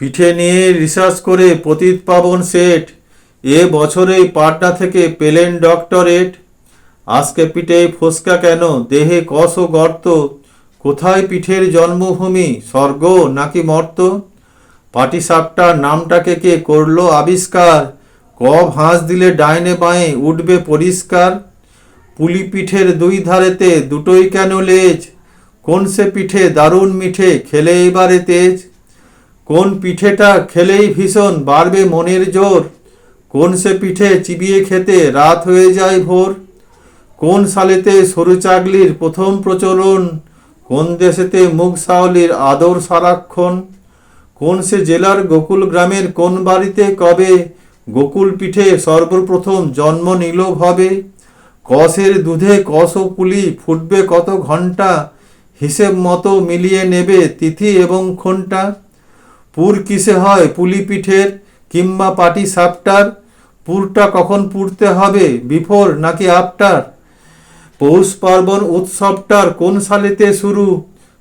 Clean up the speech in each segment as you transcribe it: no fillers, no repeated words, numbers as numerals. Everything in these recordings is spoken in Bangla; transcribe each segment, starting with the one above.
পিঠে নিয়ে রিসার্চ করে পতিত পাবন সেট এ বছরেই পাটনা থেকে পেলেন ডক্টরেট। আজকে পিঠে ফোসকা কেন, দেহে কষ ও গর্ত, কোথায় পিঠের জন্মভূমি, স্বর্গ নাকি মর্ত? পাটিসাপটার নামটাকে কে করলো আবিষ্কার, ক ভাঁজ দিলে ডাইনে বাঁয়ে উঠবে পরিষ্কার। পুলি পিঠের দুই ধারেতে দুটোই কেন লেজ, কোন সে পিঠে দারুণ মিঠে, খেলে এবারে তেজ। কোন পিঠেটা খেলেই ভীষণ বাড়বে মনের জোর, কোন সে পিঠে চিবিয়ে খেতে রাত হয়ে যায় ভোর। কোন সালেতে সরু চাগলির প্রথম প্রচলন, কোন দেশেতে মুগ সাওলির আদর সারাক্ষণ। কোন সে জেলার গোকুল গ্রামের কোন বাড়িতে কবে, গোকুল পিঠে সর্বপ্রথম জন্ম নিল ভবে। কষের দুধে কষ ও পুলি ফুটবে কত ঘণ্টা, হিসেব মতো মিলিয়ে নেবে তিথি এবং ঘণ্টা। পুর কিসে হয় পুলি পিঠের কিংবা পাটি সাপটার, পুরটা কখন পুড়তে হবে, বিফোর নাকি আফটার। পৌষ পার্বণ উৎসবটার কোন সালেতে শুরু,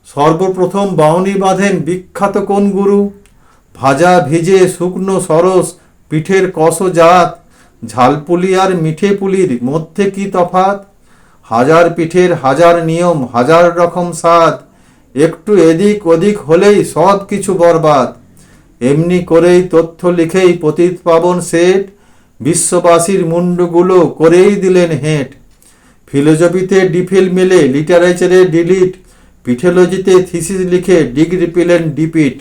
সর্বপ্রথম বাউনি বাঁধেন বিখ্যাত কোন গুরু। ভাজা ভিজে শুকনো সরস পিঠের কষ জাত, ঝালপুলি আর মিঠে পুলির মধ্যে কি তফাত। হাজার পিঠের হাজার নিয়ম হাজার রকম স্বাদ, একটু এদিক ওদিক হলেই সব কিছু বরবাদ। এমনি করেই তথ্য লিখেই পতিত পাবন সেট, বিশ্ববাসীর মুন্ডুগুলো করেই দিলেন হেঁট। ফিলোজফিতে ডিফিল মেলে, লিটারেচারে ডিলিট, পিঠেলজিতে থিসিস লিখে ডিগ্রি পেলেন ডিপিট।